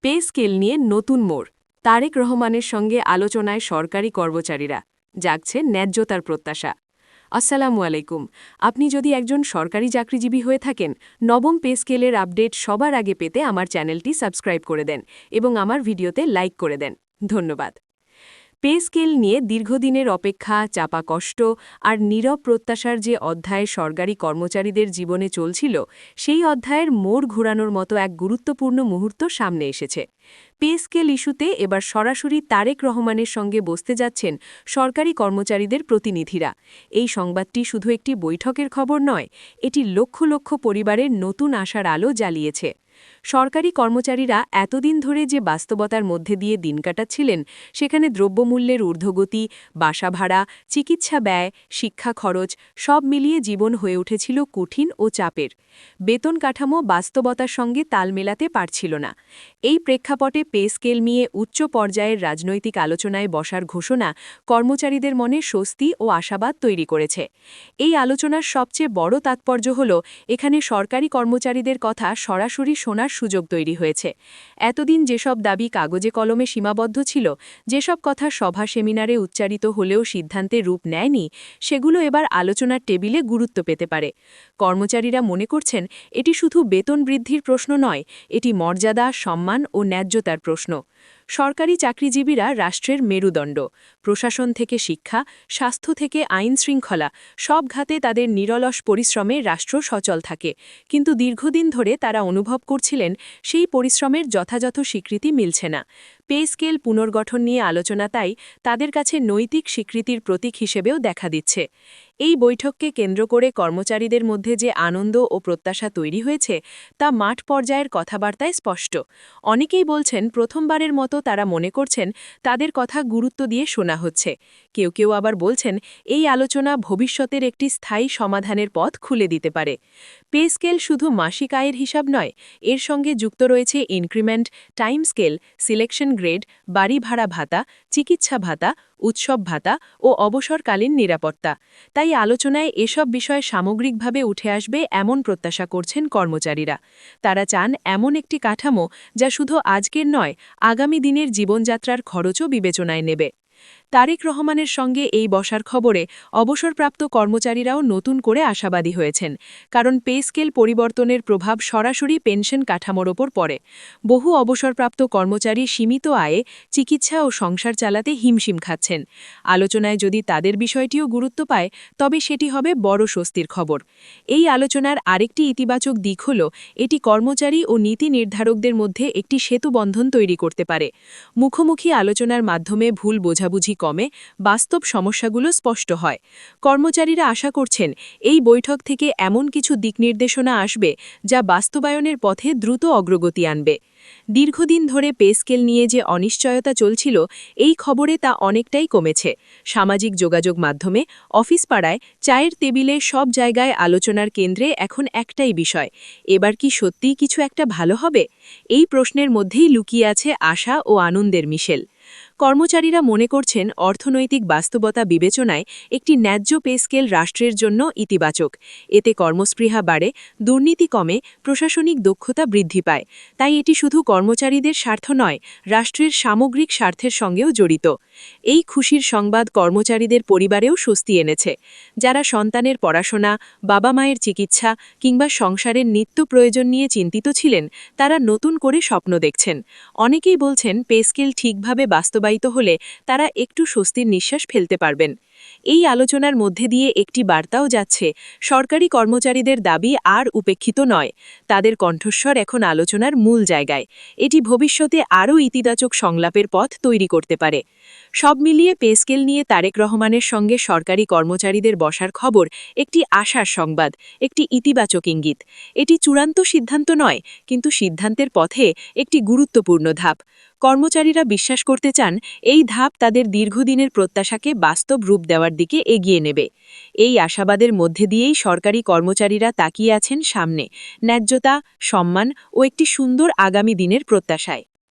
Pay scale নিয়ে নতুন মোড়, তারেক রহমানের সঙ্গে আলোচনায় সরকারি কর্মচারীরা, জাগছে ন্যায্যতার প্রত্যাশা। আসসালামু আলাইকুম। আপনি যদি একজন সরকারি চাকরিজীবী হয়ে থাকেন, নবম পে স্কেলের আপডেট সবার আগে পেতে আমার চ্যানেলটি সাবস্ক্রাইব করে দেন এবং আমার ভিডিওতে লাইক করে দেন। ধন্যবাদ। পে স্কেল নিয়ে দীর্ঘদিনের অপেক্ষা, চাপা কষ্ট আর নীরব প্রত্যাশার যে অধ্যায় সরকারি কর্মচারীদের জীবনে চলছিল, সেই অধ্যায়ের মোড় ঘোরানোর মতো এক গুরুত্বপূর্ণ মুহূর্ত সামনে এসেছে। পে স্কেল ইস্যুতে এবার সরাসরি তারেক রহমানের সঙ্গে বসতে যাচ্ছেন সরকারি কর্মচারীদের প্রতিনিধিরা। এই সংবাদটি শুধু একটি বৈঠকের খবর নয়, এটি লক্ষ লক্ষ পরিবারের নতুন আশার আলো জ্বালিয়েছে। সরকারি কর্মচারীরা এতদিন ধরে যে বাস্তবতার মধ্যে দিয়ে দিন কাটাচ্ছিলেন, সেখানে দ্রব্যমূল্যের ঊর্ধ্বগতি, বাসা ভাড়া, চিকিৎসা ব্যয়, শিক্ষা খরচ সব মিলিয়ে জীবন হয়ে উঠেছিল কঠিন ও চাপের। বেতন কাঠামো বাস্তবতার সঙ্গে তাল মেলাতে পারছিল না। এই প্রেক্ষাপটে পে স্কেল নিয়ে উচ্চ পর্যায়ের রাজনৈতিক আলোচনায় বসার ঘোষণা কর্মচারীদের মনে স্বস্তি ও আশাবাদ তৈরি করেছে। এই আলোচনার সবচেয়ে বড় তাৎপর্য হল, এখানে সরকারি কর্মচারীদের কথা সরাসরি শোনার সুযোগ তৈরি হয়েছে। এতদিন যেসব দাবি কাগজে কলমে সীমাবদ্ধ ছিল, যেসব কথা সভা সেমিনারে উচ্চারিত হলেও সিদ্ধান্তে রূপ নেয়নি, সেগুলো এবার আলোচনার টেবিলে গুরুত্ব পেতে পারে। কর্মচারীরা মনে করছেন, এটি শুধু বেতন বৃদ্ধির প্রশ্ন নয়, এটি মর্যাদা, সম্মান ও ন্যায্যতার প্রশ্ন। সরকারি চাকরিজীবীরা রাষ্ট্রের মেরুদণ্ড। প্রশাসন থেকে শিক্ষা, স্বাস্থ্য থেকে আইন শৃঙ্খলা, সব ঘাতে তাদের নিরলস পরিশ্রমে রাষ্ট্র সচল থাকে। কিন্তু দীর্ঘদিন ধরে তারা অনুভব করছিলেন, সেই পরিশ্রমের যথাযথ স্বীকৃতি মিলছে না। পে স্কেল পুনর্গঠন নিয়ে আলোচনা তাই তাদের কাছে নৈতিক স্বীকৃতির প্রতীক হিসেবেও দেখা দিচ্ছে। এই বৈঠককে কেন্দ্র করে কর্মচারীদের মধ্যে যে আনন্দ ও প্রত্যাশা তৈরি হয়েছে, তা মাঠ পর্যায়ের কথাবার্তায় স্পষ্ট। অনেকেই বলছেন, প্রথমবারের মতো তারা মনে করছেন তাদের কথা গুরুত্ব দিয়ে শোনা হচ্ছে। কেউ কেউ আবার বলছেন, এই আলোচনা ভবিষ্যতের একটি স্থায়ী সমাধানের পথ খুলে দিতে পারে। পে স্কেল শুধু মাসিক আয়ের হিসাব নয়, এর সঙ্গে যুক্ত রয়েছে increment, time scale, selection grade, বাড়ি ভাড়া ভাতা, চিকিৎসা ভাতা, উৎসব ভাতা ও অবসরকালীন নিরাপত্তা। তাই আলোচনায় এসব বিষয় সামগ্রিকভাবে উঠে আসবে এমন প্রত্যাশা করছেন কর্মচারীরা। তারা চান এমন একটি কাঠামো যা শুধু আজকের নয়, আগামী দিনের জীবনযাত্রার খরচও বিবেচনায় নেবে। তারেক রহমানের সঙ্গে এই বসার খবরে অবসরপ্রাপ্ত কর্মচারীরাও নতুন করে আশাবাদী হয়েছেন, কারণ পে স্কেল পরিবর্তনের প্রভাব সরাসরি পেনশন কাঠামোর ওপর পড়ে। বহু অবসরপ্রাপ্ত কর্মচারী সীমিত আয়ে চিকিৎসা ও সংসার চালাতে হিমশিম খাচ্ছেন। আলোচনায় যদি তাদের বিষয়টিও গুরুত্ব পায়, তবে সেটি হবে বড় স্বস্তির খবর। এই আলোচনার আরেকটি ইতিবাচক দিক হল, এটি কর্মচারী ও নীতি নির্ধারকদের মধ্যে একটি সেতুবন্ধন তৈরি করতে পারে। মুখোমুখি আলোচনার মাধ্যমে ভুল বোঝাবুঝি কমে, বাস্তব সমস্যাগুলো স্পষ্ট হয়। কর্মচারীরা আশা করছেন, এই বৈঠক থেকে এমন কিছু দিকনির্দেশনা আসবে যা বাস্তবায়নের পথে দ্রুত অগ্রগতি আনবে। দীর্ঘদিন ধরে পে স্কেল নিয়ে যে অনিশ্চয়তা চলছিল, এই খবরে তা অনেকটাই কমেছে। সামাজিক যোগাযোগ মাধ্যমে, অফিস পাড়ায়, চায়ের টেবিলে সব জায়গায় আলোচনার কেন্দ্রে এখন একটাই বিষয়, এবার কি সত্যিই কিছু একটা ভালো হবে? এই প্রশ্নের মধ্যেই লুকিয়ে আছে আশা ও আনন্দের মিশেল। কর্মচারীরা মনে করছেন, অর্থনৈতিক বাস্তবতা বিবেচনায় একটি ন্যায্য পে স্কেল রাষ্ট্রের জন্য ইতিবাচক। এতে কর্মস্পৃহা বাড়ে, দুর্নীতি কমে, প্রশাসনিক দক্ষতা বৃদ্ধি পায়। তাই এটি শুধু কর্মচারীদের স্বার্থ নয়, রাষ্ট্রের সামগ্রিক স্বার্থের সঙ্গেও জড়িত। এই খুশির সংবাদ কর্মচারীদের পরিবারেও স্বস্তি এনেছে। যারা সন্তানের পড়াশোনা, বাবা মায়ের চিকিৎসা কিংবা সংসারের নিত্য প্রয়োজন নিয়ে চিন্তিত ছিলেন, তারা নতুন করে স্বপ্ন দেখছেন। অনেকেই বলছেন, পে স্কেল ঠিকভাবে বাস্তবায়িত হলে তারা একটু স্বস্তির নিঃশ্বাস ফেলতে পারবেন। এই আলোচনার মধ্যে দিয়ে একটি বার্তাও যাচ্ছে, সরকারি কর্মচারীদের দাবি আর উপেক্ষিত নয়। তাদের কণ্ঠস্বর এখন আলোচনার মূল জায়গায়। এটি ভবিষ্যতে আরও ইতিবাচক সংলাপের পথ তৈরি করতে পারে। সব মিলিয়ে পে স্কেল নিয়ে তারেক রহমানের সঙ্গে সরকারি কর্মচারীদের বসার খবর একটি আশার সংবাদ, একটি ইতিবাচক ইঙ্গিত। এটি চূড়ান্ত সিদ্ধান্ত নয়, কিন্তু সিদ্ধান্তের পথে একটি গুরুত্বপূর্ণ ধাপ। কর্মচারীরা বিশ্বাস করতে চান, এই ধাপ তাদের দীর্ঘদিনের প্রত্যাশাকে বাস্তব রূপ দেওয়ার দিকে এগিয়ে নেবে। এই আশাবাদের মধ্যে দিয়েই সরকারি কর্মচারীরা তাকিয়ে আছেন সামনে, ন্যায্যতা, সম্মান ও একটি সুন্দর আগামী দিনের প্রত্যাশায়।